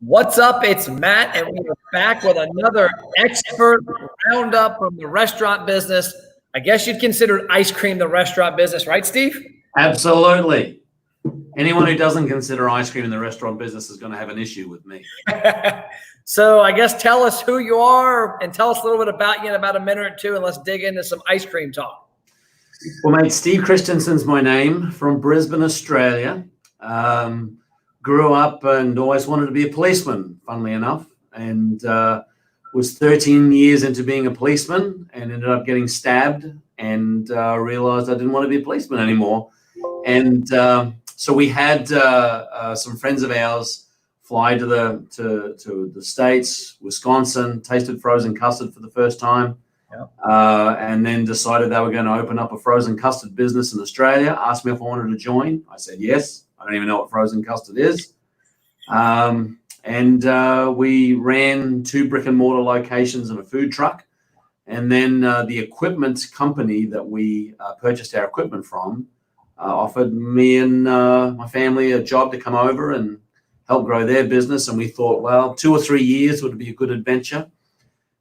What's up? It's Matt, and we are back with another expert roundup from the restaurant business. I guess you'd consider ice cream the restaurant business, right, Steve? Absolutely. Anyone who doesn't consider ice cream in the restaurant business is going to have an issue with me. So I guess tell us who you are and tell us a little bit about you in about a minute or two, and let's dig into some ice cream talk. Well, mate, Steve Christensen's my name, from Brisbane, Australia. Grew up and always wanted to be a policeman, funnily enough, and was 13 years into being a policeman and ended up getting stabbed and realized I didn't want to be a policeman anymore. And so we had some friends of ours fly to the States, Wisconsin, tasted frozen custard for the first time. And then decided they were going to open up a frozen custard business in Australia. Asked me if I wanted to join. I said yes. I don't even know what frozen custard is. We ran 2 brick and mortar locations and a food truck. And then the equipment company that we purchased our equipment from offered me and my family a job to come over and help grow their business. And we thought, well, 2 or 3 years would be a good adventure.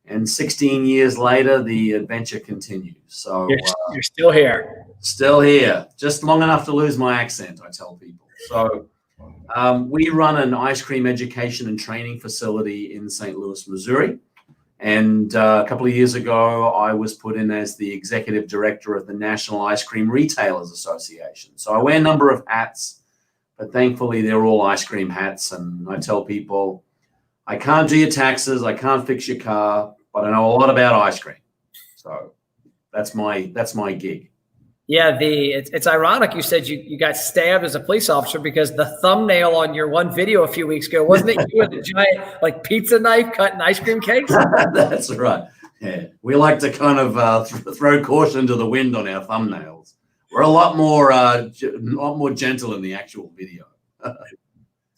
And 16 years later, the adventure continues. So you're still here. Still here. Just long enough to lose my accent, I tell people. So we run an ice cream education and training facility in St. Louis, Missouri. And a couple of years ago, I was put in as the executive director of the National Ice Cream Retailers Association. So I wear a number of hats, but thankfully they're all ice cream hats. And I tell people, I can't do your taxes, I can't fix your car, but I know a lot about ice cream. So that's my gig. Yeah, it's ironic you said you got stabbed as a police officer, because the thumbnail on your one video a few weeks ago, wasn't it you with a giant pizza knife cutting ice cream cakes? That's right. Yeah, we like to kind of throw caution to the wind on our thumbnails. We're a lot more gentle in the actual video.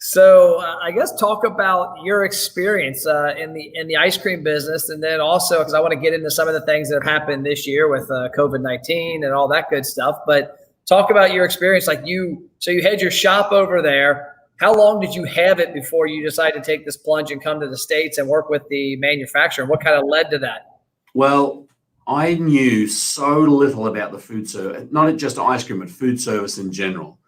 So I guess talk about your experience in the ice cream business, and then also, because I want to get into some of the things that have happened this year with COVID-19 and all that good stuff. But talk about your experience. So you had your shop over there. How long did you have it before you decided to take this plunge and come to the States and work with the manufacturer? What kind of led to that? Well, I knew so little about the food service, not just ice cream, but food service in general.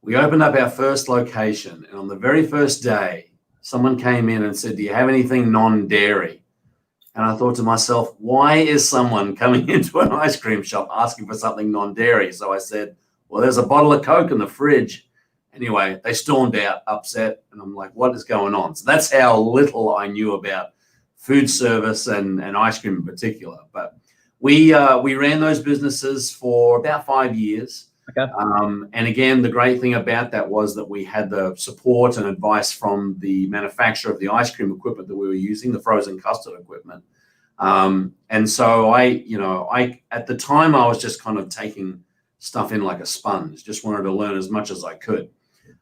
We opened up our first location, and on the very first day, someone came in and said, "Do you have anything non-dairy?" And I thought to myself, why is someone coming into an ice cream shop asking for something non-dairy? So I said, well, there's a bottle of Coke in the fridge. Anyway, they stormed out, upset, and I'm like, what is going on? So that's how little I knew about food service and ice cream in particular. But we ran those businesses for about 5 years. Okay. And again, the great thing about that was that we had the support and advice from the manufacturer of the ice cream equipment that we were using, the frozen custard equipment. And so I at the time, I was just kind of taking stuff in like a sponge, just wanted to learn as much as I could.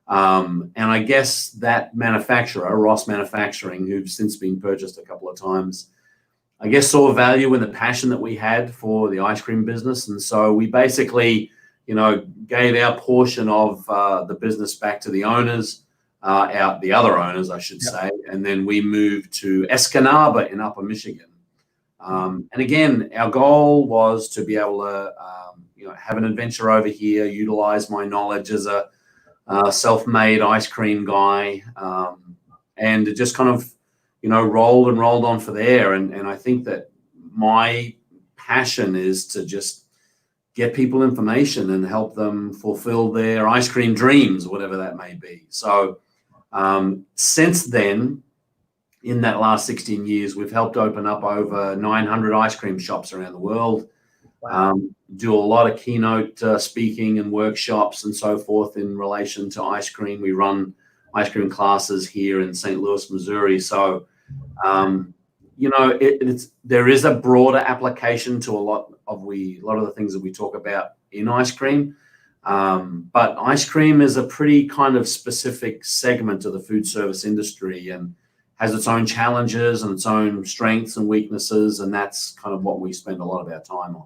And I guess that manufacturer, Ross Manufacturing, who've since been purchased a couple of times, I guess saw value in the passion that we had for the ice cream business. And so we basically gave our portion of the business back to the owners, the other owners, I should say. And then we moved to Escanaba in Upper Michigan. And again, our goal was to be able to, have an adventure over here, utilize my knowledge as a self-made ice cream guy. And it just kind of, rolled on for there. And I think that my passion is to just get people information and help them fulfill their ice cream dreams, whatever that may be. So since then, in that last 16 years, we've helped open up over 900 ice cream shops around the world. Wow. Do a lot of keynote speaking and workshops and so forth in relation to ice cream. We run ice cream classes here in St. Louis, Missouri. So, there is a broader application to a lot of the things that we talk about in ice cream. But ice cream is a pretty kind of specific segment of the food service industry and has its own challenges and its own strengths and weaknesses. And that's kind of what we spend a lot of our time on.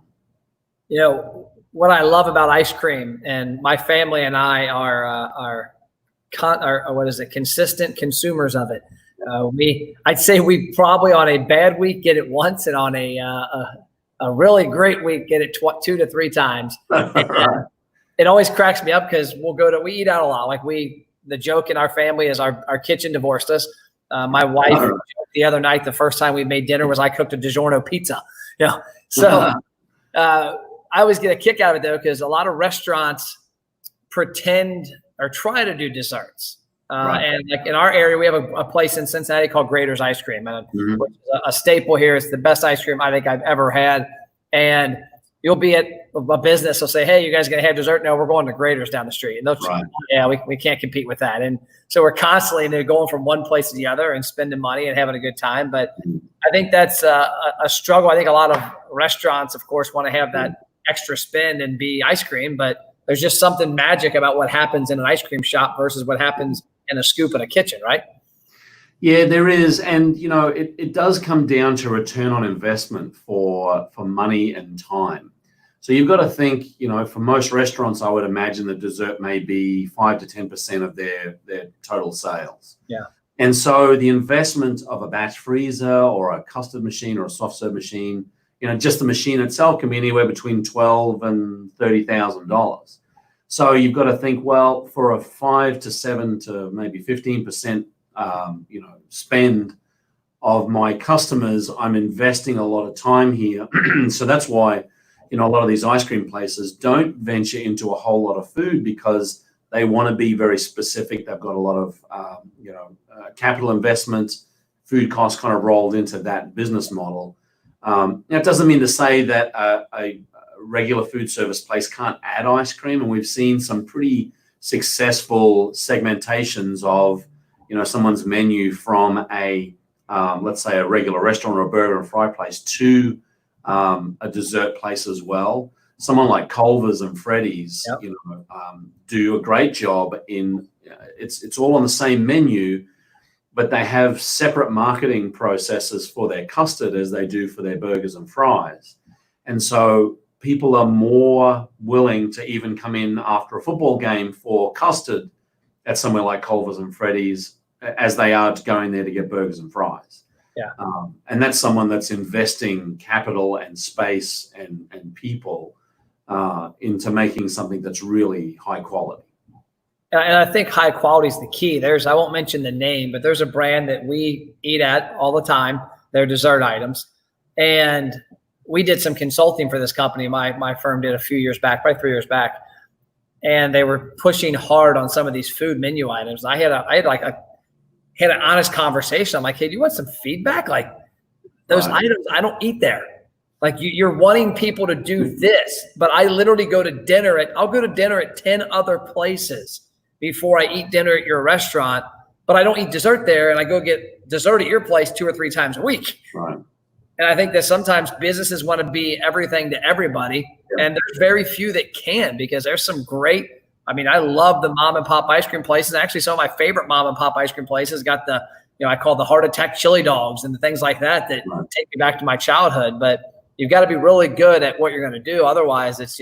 What I love about ice cream, and my family and I are consistent consumers of it. I'd say we probably on a bad week get it once, and on a really great week get it 2 to 3 times. And it always cracks me up because we eat out a lot. Like the joke in our family is our kitchen divorced us. My wife the other night, the first time we made dinner was I cooked a DiGiorno pizza. So I always get a kick out of it though, because a lot of restaurants pretend or try to do desserts. And like in our area, we have a place in Cincinnati called Grader's Ice Cream, which is a staple here. It's the best ice cream I think I've ever had. And you'll be at a business, they'll say, "Hey, you guys gonna have dessert?" "No, we're going to Grader's down the street." And they'll yeah, we can't compete with that. And so we're constantly going from one place to the other and spending money and having a good time. But I think that's a struggle. I think a lot of restaurants, of course, want to have that extra spend and be ice cream, but there's just something magic about what happens in an ice cream shop versus what happens in a scoop in a kitchen, right? Yeah, there is. And, it does come down to return on investment for money and time. So you've got to think, for most restaurants, I would imagine the dessert may be 5 to 10% of their total sales. Yeah. And so the investment of a batch freezer or a custard machine or a soft serve machine, just the machine itself can be anywhere between $12,000 and $30,000. So you've got to think, well, for a 5 to 7 to maybe 15%, spend of my customers, I'm investing a lot of time here. So that's why, a lot of these ice cream places don't venture into a whole lot of food because they want to be very specific. They've got a lot of, capital investment, food costs kind of rolled into that business model. It doesn't mean to say that a regular food service place can't add ice cream. And we've seen some pretty successful segmentations of, someone's menu from let's say a regular restaurant or a burger and fry place to a dessert place as well. Someone like Culver's and Freddy's, do a great job in it's all on the same menu, but they have separate marketing processes for their custard as they do for their burgers and fries. And so people are more willing to even come in after a football game for custard at somewhere like Culver's and Freddy's as they are going there to get burgers and fries. Yeah. And that's someone that's investing capital and space and people into making something that's really high quality. And I think high quality is the key. I won't mention the name, but there's a brand that we eat at all the time. They're dessert items. And we did some consulting for this company. My firm did a few years back, probably 3 years back. And they were pushing hard on some of these food menu items. I had an honest conversation. I'm like, "Hey, do you want some feedback? Like those items, I don't eat there. Like you're wanting people to do this, but I literally I'll go to dinner at 10 other places before I eat dinner at your restaurant, but I don't eat dessert there. And I go get dessert at your place 2 or 3 times a week." Right. And I think that sometimes businesses want to be everything to everybody. And there's very few that can, because there's some great, I love the mom and pop ice cream places. Actually, some of my favorite mom and pop ice cream places got the, I call the heart attack chili dogs and the things like that take me back to my childhood. But you've got to be really good at what you're going to do. Otherwise, it's,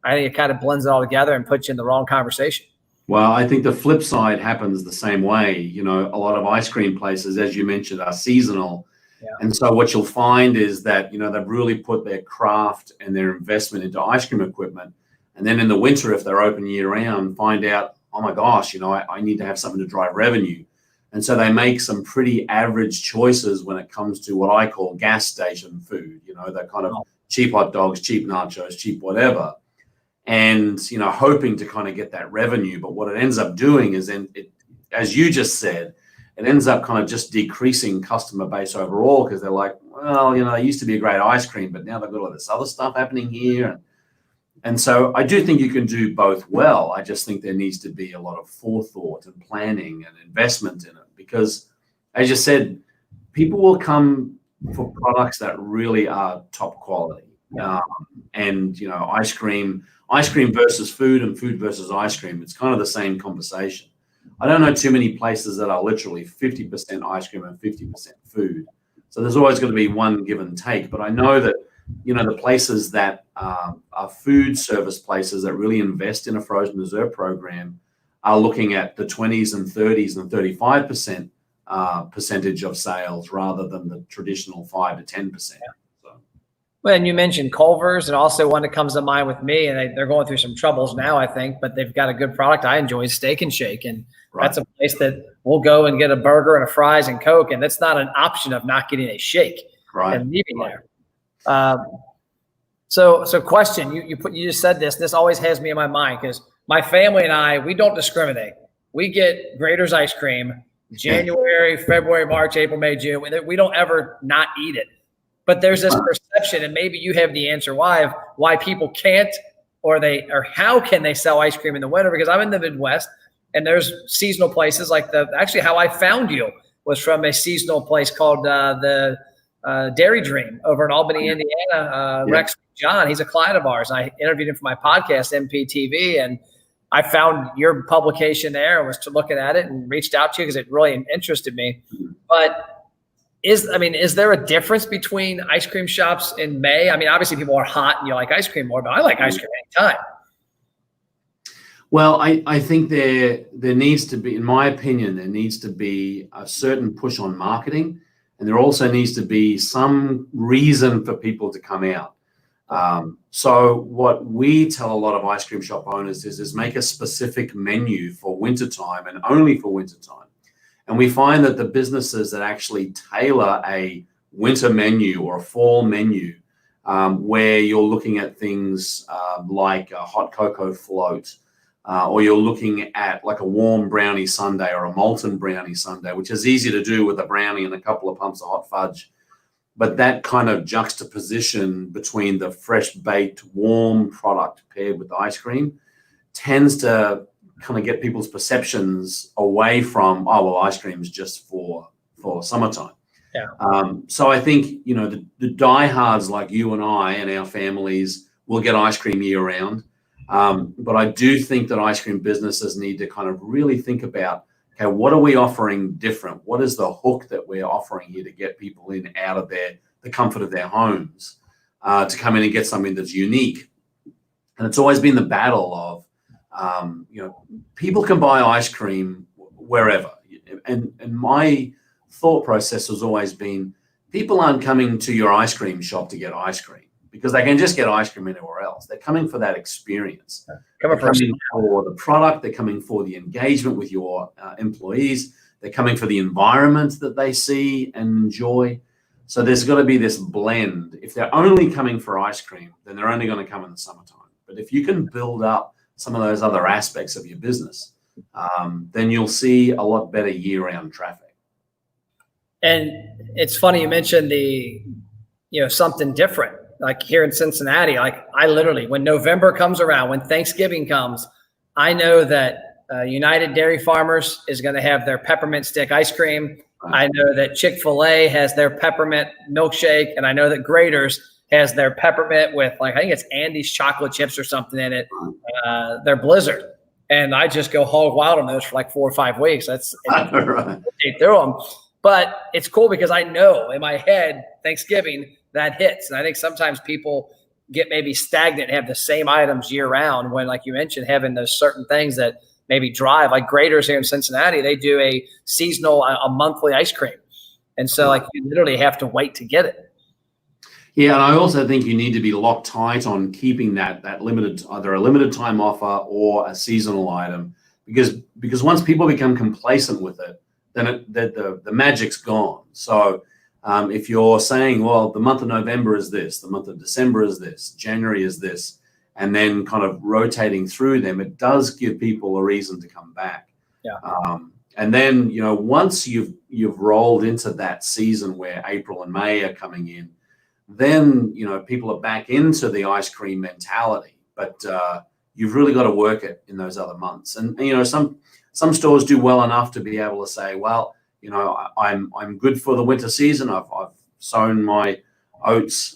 I think it kind of blends it all together and puts you in the wrong conversation. Well, I think the flip side happens the same way. A lot of ice cream places, as you mentioned, are seasonal. Yeah. And so what you'll find is that, they've really put their craft and their investment into ice cream equipment. And then in the winter, if they're open year round, find out, oh my gosh, I need to have something to drive revenue. And so they make some pretty average choices when it comes to what I call gas station food, that kind of cheap hot dogs, cheap nachos, cheap whatever. And, hoping to kind of get that revenue. But what it ends up doing is, as you just said, it ends up kind of just decreasing customer base overall, because they're like, well, they used to be a great ice cream, but now they've got all this other stuff happening here. And so I do think you can do both well. I just think there needs to be a lot of forethought and planning and investment in it, because, as you said, people will come for products that really are top quality. And, ice cream versus food and food versus ice cream, it's kind of the same conversation. I don't know too many places that are literally 50% ice cream and 50% food. So there's always going to be one give and take. But I know that, the places that are food service places that really invest in a frozen dessert program are looking at the 20s and 30s and 35% percentage of sales rather than the traditional 5 to 10%. So. Well, and you mentioned Culver's, and also one that comes to mind with me, and they're going through some troubles now, I think, but they've got a good product I enjoy, Steak and Shake. And that's a place that we'll go and get a burger and a fries and Coke, and that's not an option of not getting a shake and leaving there. So question, you just said this. This always has me in my mind because my family and I, we don't discriminate. We get Graeter's ice cream January, February, March, April, May, June. We don't ever not eat it. But there's this perception, and maybe you have the answer why people can't or how can they sell ice cream in the winter? Because I'm in the Midwest, and there's seasonal places like actually how I found you was from a seasonal place called the Dairy Dream over in Albany, Indiana. Rex John, he's a client of ours. I interviewed him for my podcast, MPTV, and I found your publication there and was looking at it and reached out to you because it really interested me. But is there a difference between ice cream shops in May? I mean, obviously people are hot and you like ice cream more, but I like ice cream anytime. Well, I think there needs to be, in my opinion, there needs to be a certain push on marketing, and there also needs to be some reason for people to come out. So what we tell a lot of ice cream shop owners is make a specific menu for wintertime and only for wintertime. And we find that the businesses that actually tailor a winter menu or a fall menu, where you're looking at things like a hot cocoa float, or you're looking at like a warm brownie sundae or a molten brownie sundae, which is easy to do with a brownie and a couple of pumps of hot fudge. But that kind of juxtaposition between the fresh baked warm product paired with the ice cream tends to kind of get people's perceptions away from, oh, well, ice cream is just for summertime. Yeah. So I think, the diehards like you and I and our families will get ice cream year round. But I do think that ice cream businesses need to kind of really think about, okay, what are we offering different? What is the hook that we're offering here to get people in out of the comfort of their homes to come in and get something that's unique? And it's always been the battle of, people can buy ice cream wherever. And my thought process has always been, people aren't coming to your ice cream shop to get ice cream because they can just get ice cream anywhere else. They're coming for that experience. They're coming for the product. They're coming for the engagement with your employees. They're coming for the environment that they see and enjoy. So there's got to be this blend. If they're only coming for ice cream, then they're only going to come in the summertime. But if you can build up some of those other aspects of your business, then you'll see a lot better year-round traffic. And it's funny you mentioned something different. Like here in Cincinnati, like I literally, when November comes around, when Thanksgiving comes, I know that United Dairy Farmers is going to have their peppermint stick ice cream. I know that Chick-fil-A has their peppermint milkshake, and I know that Graeter's has their peppermint with I think it's Andy's chocolate chips or something in it. Their Blizzard, and I just go hog wild on those for like 4 or 5 weeks. That's right. Through them, but it's cool because I know in my head Thanksgiving that hits, and I think sometimes people get maybe stagnant and have the same items year round when, like you mentioned, having those certain things that maybe drive, like Graeter's here in Cincinnati, they do a seasonal, a monthly ice cream. And so like you literally have to wait to get it. Yeah. And I also think you need to be locked tight on keeping that limited, either a limited time offer or a seasonal item, because once people become complacent with it, then the magic's gone. So if you're saying, well, the month of November is this, the month of December is this, January is this, and then kind of rotating through them, it does give people a reason to come back. Yeah. And then, once you've rolled into that season where April and May are coming in, then, people are back into the ice cream mentality, but you've really got to work it in those other months. And some stores do well enough to be able to say, well, I'm good for the winter season. I've sown my oats,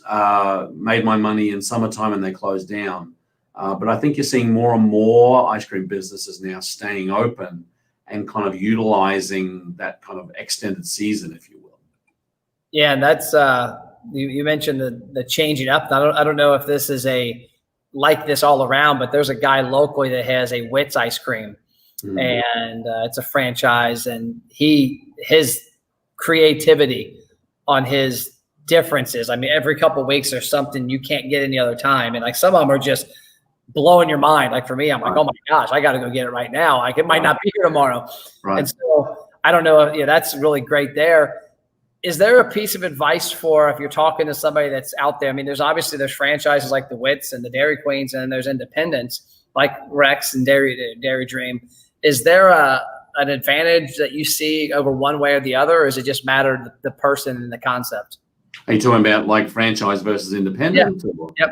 made my money in summertime, and they close down. But I think you're seeing more and more ice cream businesses now staying open and kind of utilizing that kind of extended season, if you will. Yeah, and that's you mentioned the changing up. I don't know if this is like this all around, but there's a guy locally that has a Wits ice cream. Mm-hmm. And it's a franchise, and his creativity on his differences. I mean, every couple of weeks there's something you can't get any other time. And like some of them are just blowing your mind. Like for me, I'm like, oh my gosh, I got to go get it right now. Like it might not be here tomorrow. Right. And so I don't know. Yeah, that's really great there. Is there a piece of advice for if you're talking to somebody that's out there? I mean, there's franchises like the Wits and the Dairy Queens, and then there's independents like Rex and Dairy Dream. Is there an advantage that you see over one way or the other, or is it just matter the person and the concept? Are you talking about like franchise versus independent? Yeah. Yep.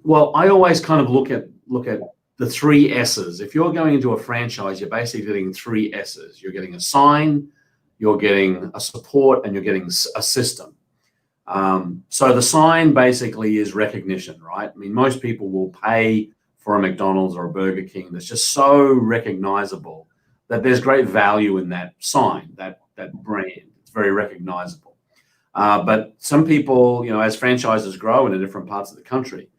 Well, I always kind of look at the 3 S's. If you're going into a franchise, you're basically getting 3 S's. You're getting a sign, you're getting a support, and you're getting a system. So the sign basically is recognition, right? I mean, most people will pay for a McDonald's or a Burger King that's just so recognizable that there's great value in that sign, that brand. It's very recognizable. But some people, as franchises grow in the different parts of the country,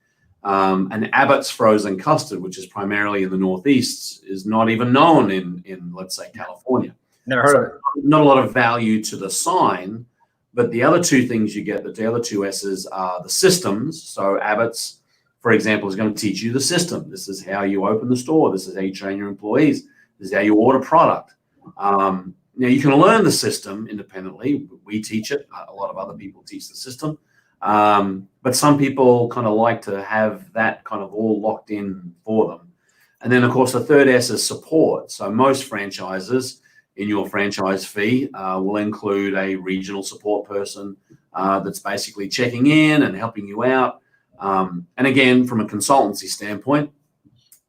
and Abbott's frozen custard, which is primarily in the Northeast, is not even known in let's say, California. Never heard of it. Not a lot of value to the sign, but the other 2 things you get, the other 2 S's are the systems. So Abbott's, for example, is going to teach you the system. This is how you open the store. This is how you train your employees. This is how you order product. Now, you can learn the system independently. We teach it. A lot of other people teach the system. But some people kind of like to have that kind of all locked in for them. And then, of course, the 3rd S is support. So most franchises in your franchise fee will include a regional support person that's basically checking in and helping you out. And again, from a consultancy standpoint,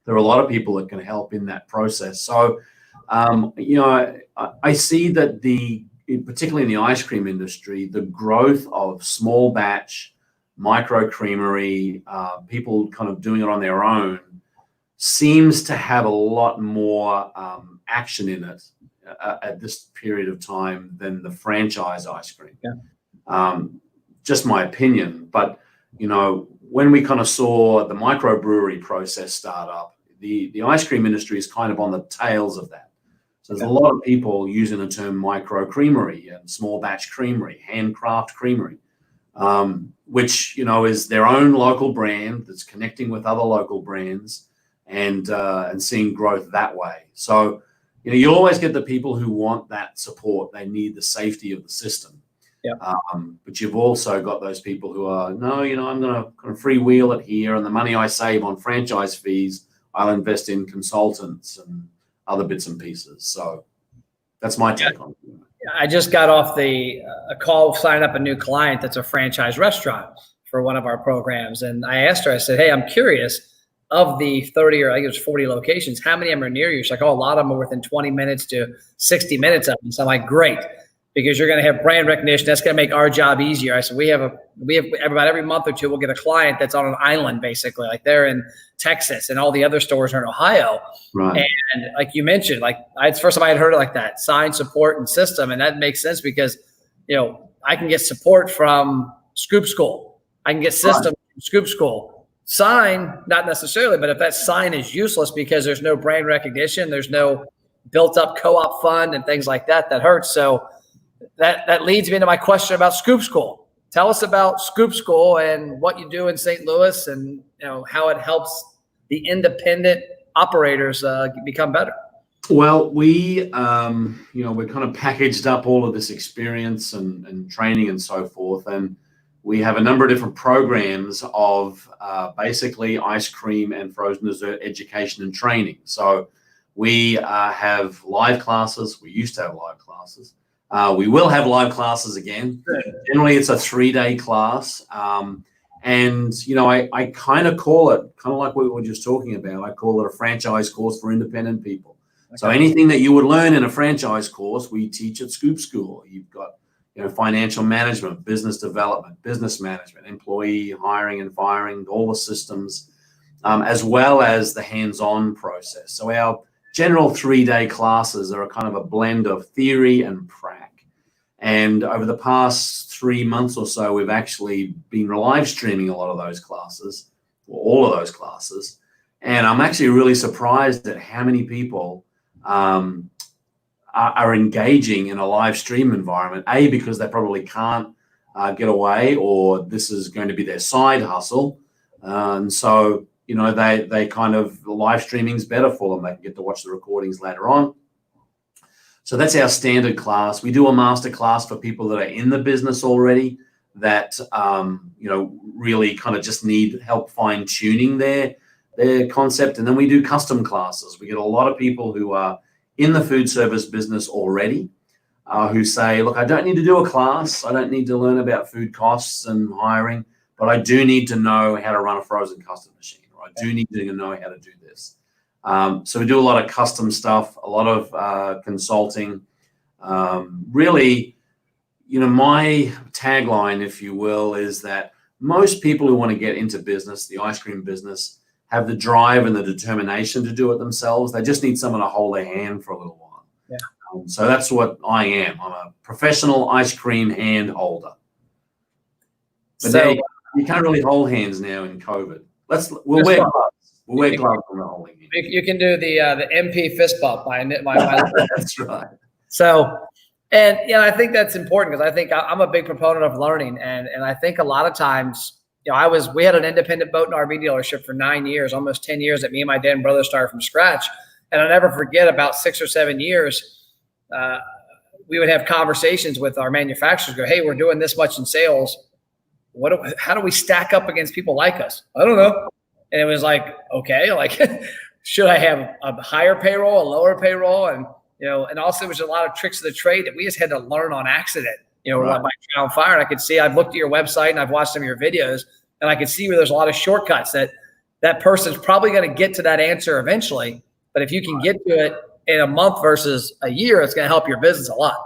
there are a lot of people that can help in that process. So, I see that particularly in the ice cream industry, the growth of small batch, micro creamery, people kind of doing it on their own, seems to have a lot more action in it at this period of time than the franchise ice cream. Yeah. Just my opinion. But, when we kind of saw the microbrewery process start up, the ice cream industry is kind of on the tails of that. So there's a lot of people using the term micro creamery and small batch creamery, handcraft creamery, which, is their own local brand that's connecting with other local brands and seeing growth that way. So, you always get the people who want that support. They need the safety of the system. Yeah. But you've also got those people who are, no, I'm going to kind of freewheel it here, and the money I save on franchise fees, I'll invest in consultants and other bits and pieces. So that's my take on it. I just got off a call signing up a new client that's a franchise restaurant for one of our programs. And I asked her, I said, hey, I'm curious, of the 30 or I think it was 40 locations, how many of them are near you? She's like, oh, a lot of them are within 20 minutes to 60 minutes of them. So I'm like, great, because you're going to have brand recognition. That's going to make our job easier. I said, we have about every month or two, we'll get a client that's on an island, basically, like they're in Texas and all the other stores are in Ohio. Right. And like you mentioned, it's the first time I had heard it like that, sign, support, and system. And that makes sense because, I can get support from Scoop School. I can get system from Scoop School. Sign, not necessarily, but if that sign is useless because there's no brand recognition, there's no built up co-op fund and things like that, that hurts. So that leads me into my question about Scoop School. Tell us about Scoop School and what you do in St. Louis and how it helps the independent operators become better. Well, we kind of packaged up all of this experience and training and so forth. And we have a number of different programs of basically ice cream and frozen dessert education and training. So we have live classes. We used to have live classes. We will have live classes again. Generally, it's a 3-day class. And, I kind of call it, kind of like what we were just talking about, I call it a franchise course for independent people. Okay. So anything that you would learn in a franchise course, we teach at Scoop School. You've got, financial management, business development, business management, employee hiring and firing, all the systems, as well as the hands-on process. So our general 3-day classes are a kind of a blend of theory and prac. And over the past 3 months or so, we've actually been live streaming a lot of those classes, or all of those classes. And I'm actually really surprised at how many people are engaging in a live stream environment, because they probably can't get away, or this is going to be their side hustle. And so, they kind of, live streaming is better for them. They can get to watch the recordings later on. So that's our standard class. We do a master class for people that are in the business already that, really kind of just need help fine tuning their concept. And then we do custom classes. We get a lot of people who are in the food service business already, who say, look, I don't need to do a class. I don't need to learn about food costs and hiring, but I do need to know how to run a frozen custard machine, or I do need to know how to do this. So we do a lot of custom stuff, a lot of consulting. Really, my tagline, if you will, is that most people who want to get into business, the ice cream business, have the drive and the determination to do it themselves. They just need someone to hold their hand for a little while. Yeah. So that's what I am. I'm a professional ice cream hand holder. But So you can't really hold hands now in COVID. We'll wear gloves. We'll wear gloves on the holding hand. you can do the MP fist bump by That's right. So, and I think that's important, because I think I'm a big proponent of learning, and I think a lot of times, we had an independent boat and RV dealership for 9 years, almost 10 years, that me and my dad and brother started from scratch. And I'll never forget, about 6 or 7 years, we would have conversations with our manufacturers, go, hey, we're doing this much in sales. How do we stack up against people like us? I don't know. And it was like, okay, like, should I have a higher payroll, a lower payroll? And, and also there was a lot of tricks of the trade that we just had to learn on accident, right. By trial and fire. And I could see, I've looked at your website and I've watched some of your videos, and I could see where there's a lot of shortcuts that person's probably going to get to that answer eventually. But if you can get to it in a month versus a year, it's going to help your business a lot.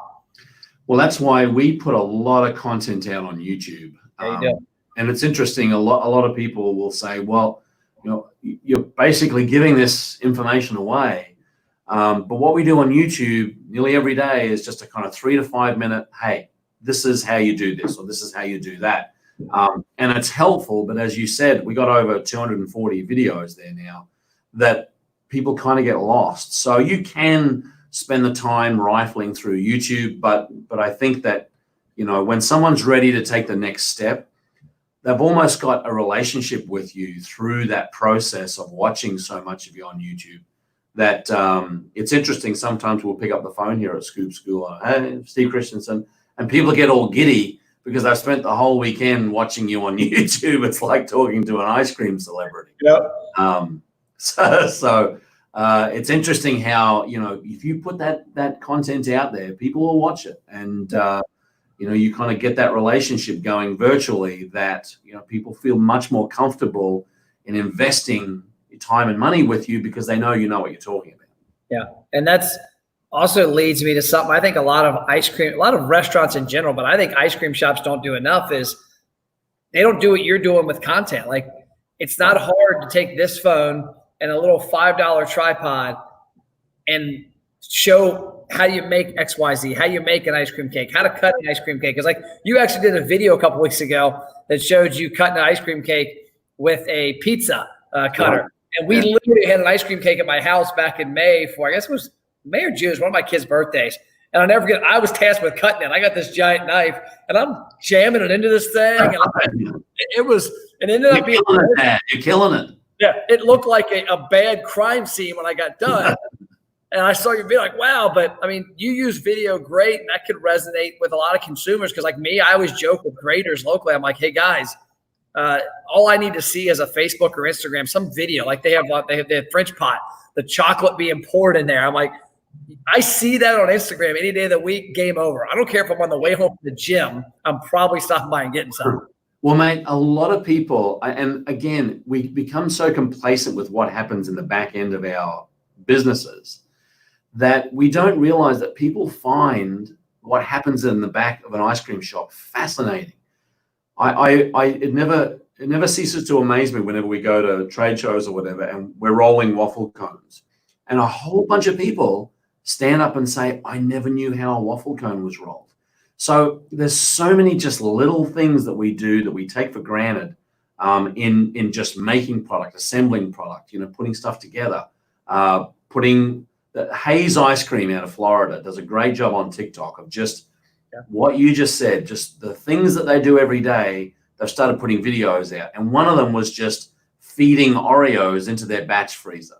Well, that's why we put a lot of content out on YouTube. Yeah, you do. And it's interesting. A lot of people will say, well, you're basically giving this information away. But what we do on YouTube nearly every day is just a kind of 3 to 5 minute, hey, this is how you do this, or this is how you do that. And it's helpful. But as you said, we got over 240 videos there now that people kind of get lost. So you can spend the time rifling through YouTube, but I think that, when someone's ready to take the next step, they've almost got a relationship with you through that process of watching so much of you on YouTube that it's interesting. Sometimes we'll pick up the phone here at Scoop School, hey, Steve Christensen, and people get all giddy because I've spent the whole weekend watching you on YouTube. It's like talking to an ice cream celebrity. Yep. So it's interesting how, if you put that content out there, people will watch it. And, you kind of get that relationship going virtually that, people feel much more comfortable in investing time and money with you because they know what you're talking about. Yeah. And that's also leads me to something I think a lot of restaurants in general, but I think ice cream shops don't do enough, is they don't do what you're doing with content. Like, it's not hard to take this phone and a little $5 tripod and show how you make XYZ, how you make an ice cream cake, how to cut an ice cream cake. Because, like, you actually did a video a couple weeks ago that showed you cutting an ice cream cake with a pizza cutter. And we literally had an ice cream cake at my house back in May for, I guess it was May or June, it was one of my kids' birthdays. And I'll never forget, I was tasked with cutting it. I got this giant knife and I'm jamming it into this thing. And it ended up being, you're killing it. Yeah, it looked like a bad crime scene when I got done. And I saw you be like, wow. But I mean, you use video great, and that could resonate with a lot of consumers. Because like me, I always joke with graders locally. I'm like, hey guys, all I need to see is a Facebook or Instagram, some video. Like they have the French pot, the chocolate being poured in there. I'm like, I see that on Instagram any day of the week, game over. I don't care if I'm on the way home from the gym, I'm probably stopping by and getting something. Well, mate, a lot of people, and again, we become so complacent with what happens in the back end of our businesses that we don't realize that people find what happens in the back of an ice cream shop fascinating. It never ceases to amaze me whenever we go to trade shows or whatever, and we're rolling waffle cones, and a whole bunch of people stand up and say, I never knew how a waffle cone was rolled. So there's so many just little things that we do that we take for granted in just making product, assembling product, putting stuff together, putting that Hayes Ice Cream out of Florida does a great job on TikTok of just what you just said, just the things that they do every day. They've started putting videos out, and one of them was just feeding Oreos into their batch freezer,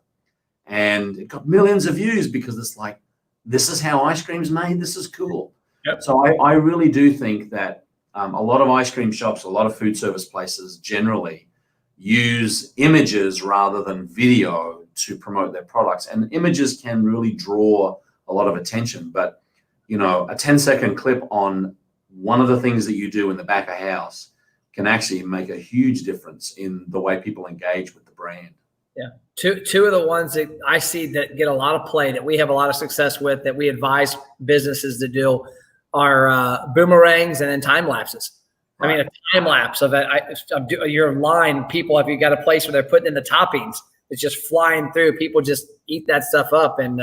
and it got millions of views because it's like, this is how ice cream's made. This is cool. Yep. So I really do think that a lot of ice cream shops, a lot of food service places generally use images rather than video to promote their products, and images can really draw a lot of attention. But a 10-second clip on one of the things that you do in the back of house can actually make a huge difference in the way people engage with the brand. Yeah. Two of the ones that I see that get a lot of play, that we have a lot of success with, that we advise businesses to do, are boomerangs and then time lapses. Right. I mean, a time lapse of your line, people, if you got a place where they're putting in the toppings, it's just flying through. People just eat that stuff up, and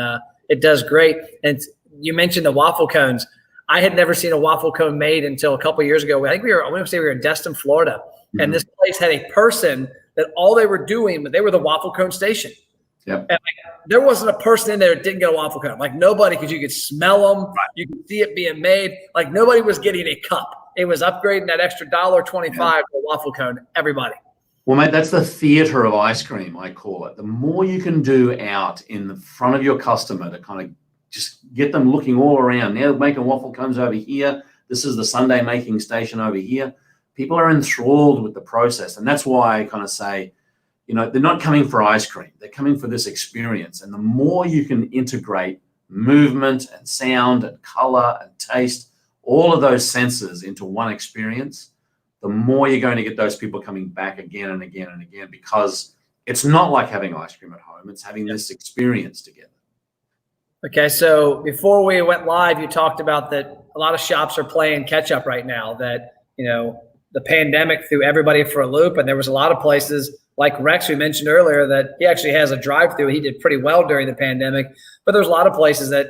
it does great. And you mentioned the waffle cones. I had never seen a waffle cone made until a couple of years ago. I think we were in Destin, Florida, and this place had a person that all they were doing, but they were the waffle cone station. Yep. And there wasn't a person in there that didn't get a waffle cone. Like nobody, because you could smell them, you could see it being made. Like nobody was getting a cup. It was upgrading that extra $1.25 to a waffle cone. Everybody. Well, mate, that's the theater of ice cream, I call it. The more you can do out in the front of your customer to kind of just get them looking all around. Now making waffle cones over here. This is the Sunday making station over here. People are enthralled with the process. And that's why I kind of say, they're not coming for ice cream. They're coming for this experience. And the more you can integrate movement and sound and color and taste, all of those senses into one experience, the more you're going to get those people coming back again and again and again, because it's not like having ice cream at home. It's having this experience together. Okay, so before we went live, you talked about that a lot of shops are playing catch up right now, that, the pandemic threw everybody for a loop. And there was a lot of places like Rex, we mentioned earlier, that he actually has a drive-through. He did pretty well during the pandemic, but there's a lot of places that,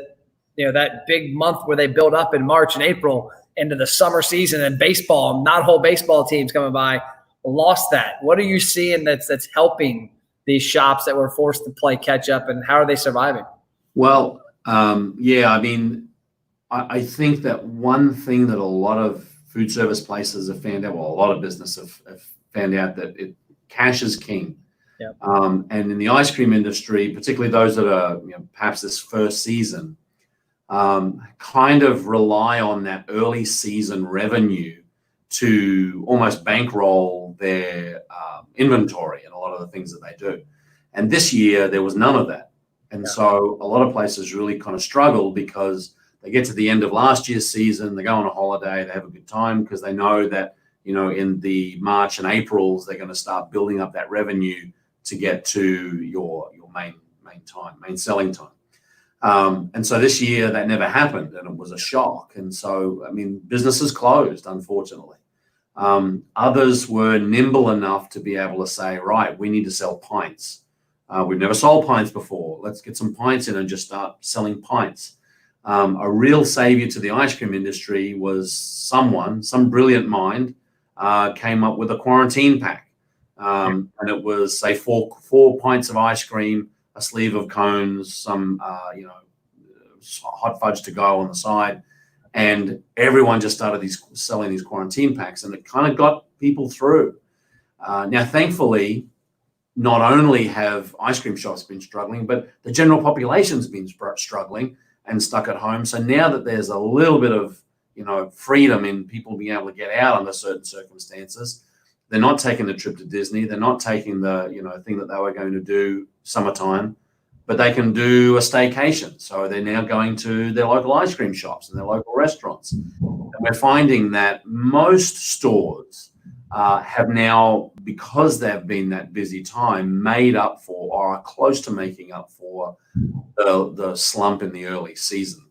that big month where they build up in March and April into the summer season and baseball, not whole baseball teams coming by, lost that. What are you seeing that's helping these shops that were forced to play catch up, and how are they surviving? Well, I mean, I think that one thing that a lot of food service places have found out, well, a lot of business have found out, that cash is king. Yep. And in the ice cream industry, particularly those that are perhaps this first season, kind of rely on that early season revenue to almost bankroll their inventory and a lot of the things that they do. And this year, there was none of that. And so a lot of places really kind of struggle because they get to the end of last year's season, they go on a holiday, they have a good time because they know that, in the March and Aprils, they're going to start building up that revenue to get to your main selling time. And so this year that never happened, and it was a shock. And so, businesses closed, unfortunately. Others were nimble enough to be able to say, right, we need to sell pints. We've never sold pints before. Let's get some pints in and just start selling pints. A real savior to the ice cream industry was some brilliant mind came up with a quarantine pack. And it was, say, four pints of ice cream, a sleeve of cones, some, hot fudge to go on the side. And everyone just started selling these quarantine packs, and it kind of got people through. Now, thankfully, not only have ice cream shops been struggling, but the general population's been struggling and stuck at home. So now that there's a little bit of, freedom in people being able to get out under certain circumstances, they're not taking the trip to Disney. They're not taking the, thing that they were going to do summertime, but they can do a staycation. So they're now going to their local ice cream shops and their local restaurants. And we're finding that most stores have now, because they've been that busy time, made up for, or are close to making up for, the slump in the early season.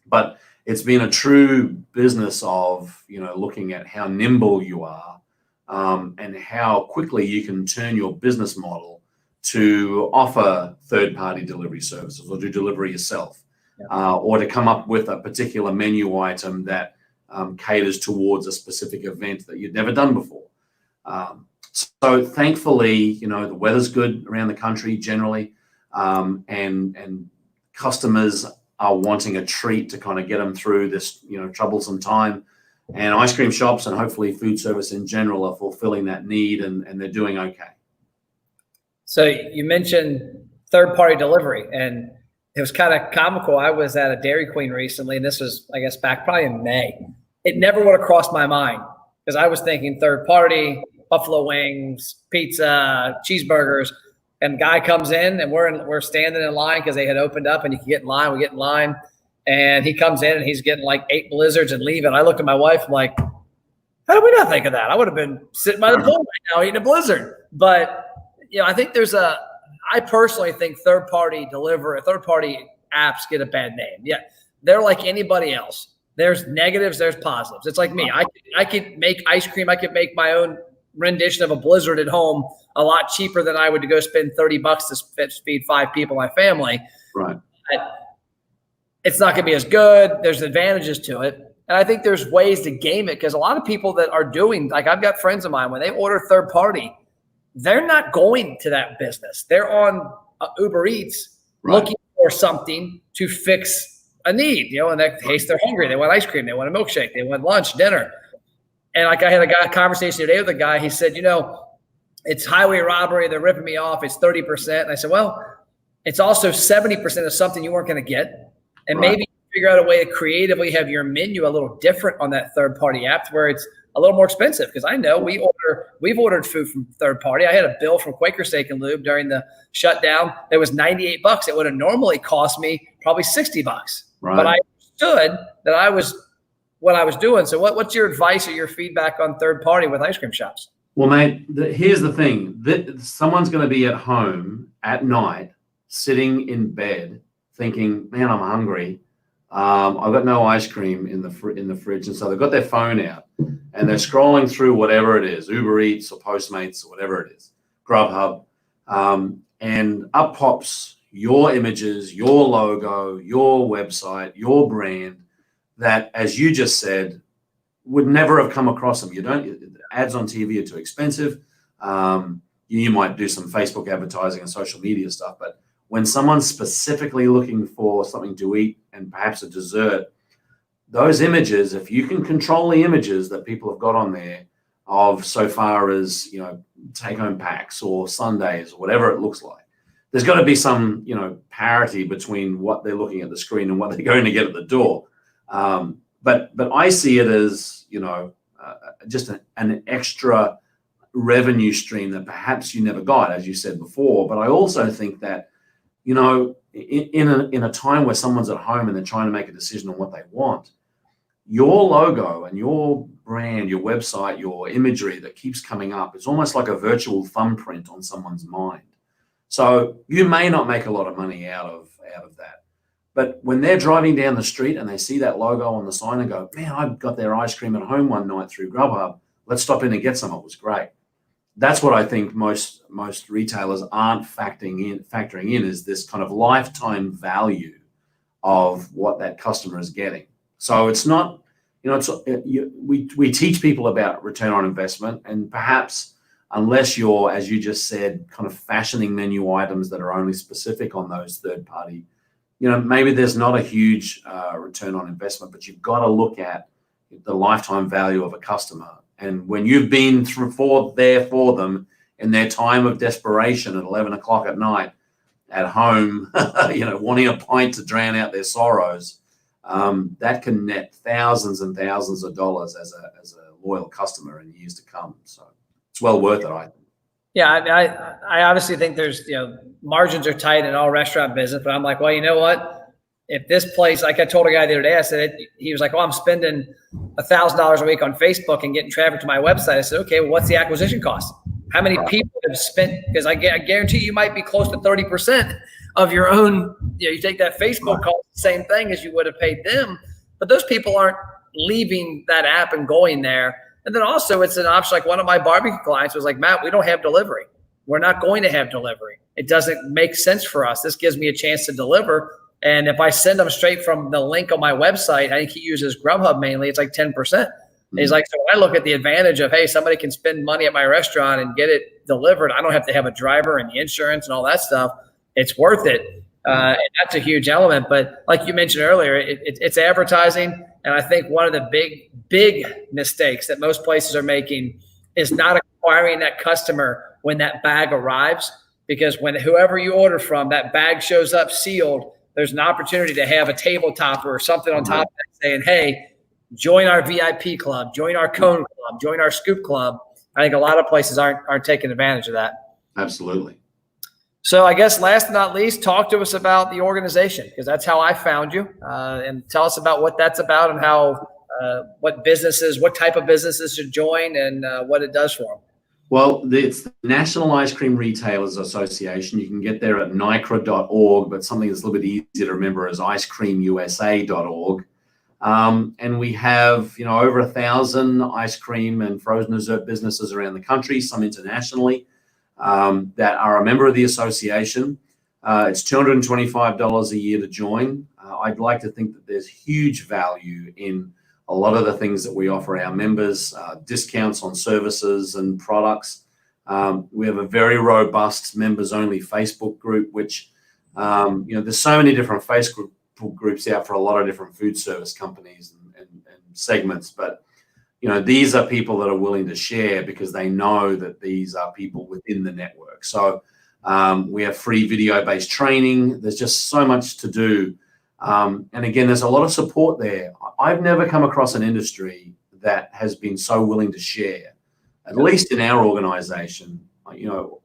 But it's been a true business of, looking at how nimble you are and how quickly you can turn your business model to offer third-party delivery services or do delivery yourself, or to come up with a particular menu item that caters towards a specific event that you'd never done before. So thankfully, the weather's good around the country generally, and customers are wanting a treat to kind of get them through this, troublesome time. And ice cream shops and hopefully food service in general are fulfilling that need, and they're doing okay. So you mentioned third-party delivery, and it was kind of comical. I was at a Dairy Queen recently, and this was, I guess, back probably in May. It never would have crossed my mind because I was thinking third-party, buffalo wings, pizza, cheeseburgers, and guy comes in, and we're standing in line because they had opened up, and you can get in line. We get in line. And he comes in and he's getting like 8 blizzards and leaving. I looked at my wife, I'm like, how did we not think of that? I would have been sitting by the pool right now eating a blizzard. But, I think I personally think third-party apps get a bad name. Yeah, they're like anybody else. There's negatives, there's positives. It's like me. I could make ice cream. I could make my own rendition of a blizzard at home a lot cheaper than I would to go spend $30 to feed 5 people in my family. Right. It's not going to be as good. There's advantages to it. And I think there's ways to game it because a lot of people that are doing, like I've got friends of mine, when they order third party, they're not going to that business. They're on Uber Eats looking for something to fix a need, in that case, they're hungry. They want ice cream. They want a milkshake. They want lunch, dinner. And like I had a conversation today with a guy. He said, it's highway robbery. They're ripping me off. It's 30%. And I said, well, it's also 70% of something you weren't going to get. And maybe figure out a way to creatively have your menu a little different on that third-party app where it's a little more expensive. Because I know we've ordered food from third-party. I had a bill from Quaker Steak and Lube during the shutdown. It was $98. It would have normally cost me probably $60. Right. But I understood that what I was doing. So what's your advice or your feedback on third-party with ice cream shops? Well, mate, here's the thing. Someone's going to be at home at night, sitting in bed, thinking, man, I'm hungry. I've got no ice cream in the fridge. And so they've got their phone out and they're scrolling through whatever it is, Uber Eats or Postmates or whatever it is, Grubhub. And up pops your images, your logo, your website, your brand that, as you just said, would never have come across them. Ads on TV are too expensive. You might do some Facebook advertising and social media stuff, but when someone's specifically looking for something to eat and perhaps a dessert, those images, if you can control the images that people have got on there of so far as, take-home packs or sundaes or whatever it looks like, there's got to be some, parity between what they're looking at the screen and what they're going to get at the door. But I see it as, just an extra revenue stream that perhaps you never got, as you said before. But I also think that, in a time where someone's at home and they're trying to make a decision on what they want, your logo and your brand, your website, your imagery that keeps coming up is almost like a virtual thumbprint on someone's mind. So you may not make a lot of money out of that. But when they're driving down the street and they see that logo on the sign and go, man, I got their ice cream at home one night through Grubhub. Let's stop in and get some. It was great. That's what I think most retailers aren't factoring in is this kind of lifetime value of what that customer is getting. So it's not, we teach people about return on investment, and perhaps unless you're, as you just said, kind of fashioning menu items that are only specific on those third party, maybe there's not a huge return on investment, but you've got to look at the lifetime value of a customer. And when you've been there for them in their time of desperation at 11 o'clock at night at home, wanting a pint to drown out their sorrows, that can net thousands and thousands of dollars as a loyal customer in years to come. So it's well worth it, I think. Yeah, I obviously think there's, margins are tight in all restaurant business, but I'm like, well, you know what? If this place, like I told a guy the other day, I said, he was like, well, I'm spending $1,000 a week on Facebook and getting traffic to my website. I said, okay, well, what's the acquisition cost? How many people have spent? Because I guarantee you might be close to 30% of your own, you take that Facebook cost, the same thing as you would have paid them. But those people aren't leaving that app and going there. And then also it's an option. Like one of my barbecue clients was like, Matt, we don't have delivery. We're not going to have delivery. It doesn't make sense for us. This gives me a chance to deliver. And if I send them straight from the link on my website, I think he uses Grubhub mainly, it's like 10%. Mm-hmm. He's like, so when I look at the advantage of, hey, somebody can spend money at my restaurant and get it delivered, I don't have to have a driver and the insurance and all that stuff. It's worth it. And that's a huge element. But like you mentioned earlier, it's advertising. And I think one of the big mistakes that most places are making is not acquiring that customer when that bag arrives. Because when whoever you order from, that bag shows up sealed, there's an opportunity to have a tabletop or something on top of it saying, hey, join our VIP club, join our cone club, join our scoop club. I think a lot of places aren't taking advantage of that. Absolutely. So I guess last but not least, talk to us about the organization, because that's how I found you, and tell us about what that's about and how what type of businesses should join and what it does for them. Well, it's the National Ice Cream Retailers Association. You can get there at nicra.org, but something that's a little bit easier to remember is icecreamusa.org. And we have, over 1,000 ice cream and frozen dessert businesses around the country, some internationally, that are a member of the association. It's $225 a year to join. I'd like to think that there's huge value in a lot of the things that we offer our members, discounts on services and products. We have a very robust members-only Facebook group, which, there's so many different Facebook groups out for a lot of different food service companies and segments. But, these are people that are willing to share because they know that these are people within the network. So we have free video-based training. There's just so much to do. And again, there's a lot of support there. I've never come across an industry that has been so willing to share, at least in our organization,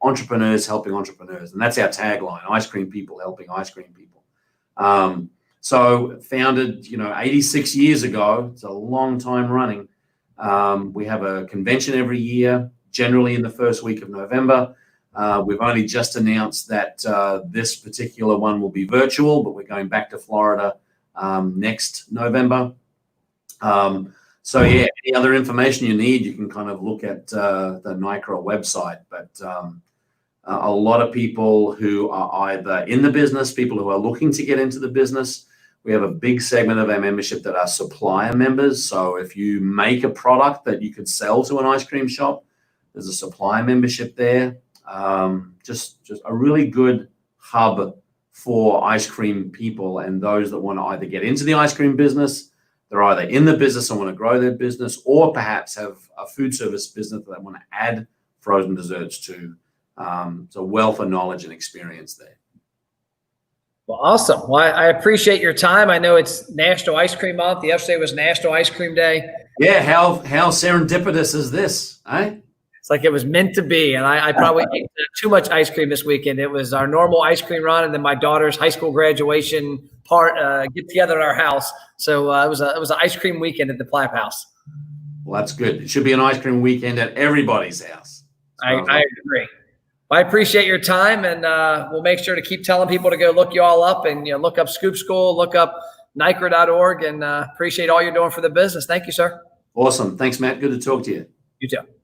entrepreneurs helping entrepreneurs. And that's our tagline, ice cream people helping ice cream people. So founded, 86 years ago, it's a long time running. We have a convention every year, generally in the first week of November. We've only just announced that this particular one will be virtual, but we're going back to Florida next November. So yeah, any other information you need, you can kind of look at the NICRA website. But a lot of people who are either in the business, people who are looking to get into the business. We have a big segment of our membership that are supplier members. So if you make a product that you could sell to an ice cream shop, there's a supplier membership there. Just a really good hub for ice cream people and those that want to either get into the ice cream business, they're either in the business and want to grow their business, or perhaps have a food service business that they want to add frozen desserts to. It's a wealth of knowledge and experience there. Well, awesome. Well, I appreciate your time. I know it's National Ice Cream Month. Yesterday was National Ice Cream Day. Yeah, how serendipitous is this, eh? It's like it was meant to be. And I probably ate too much ice cream this weekend. It was our normal ice cream run, and then my daughter's high school graduation get together at our house. So it was an ice cream weekend at the Plapp House. Well, that's good. It should be an ice cream weekend at everybody's house. I agree. I appreciate your time, and we'll make sure to keep telling people to go look you all up and look up Scoop School, look up nicra.org, and appreciate all you're doing for the business. Thank you, sir. Awesome. Thanks, Matt. Good to talk to you. You too.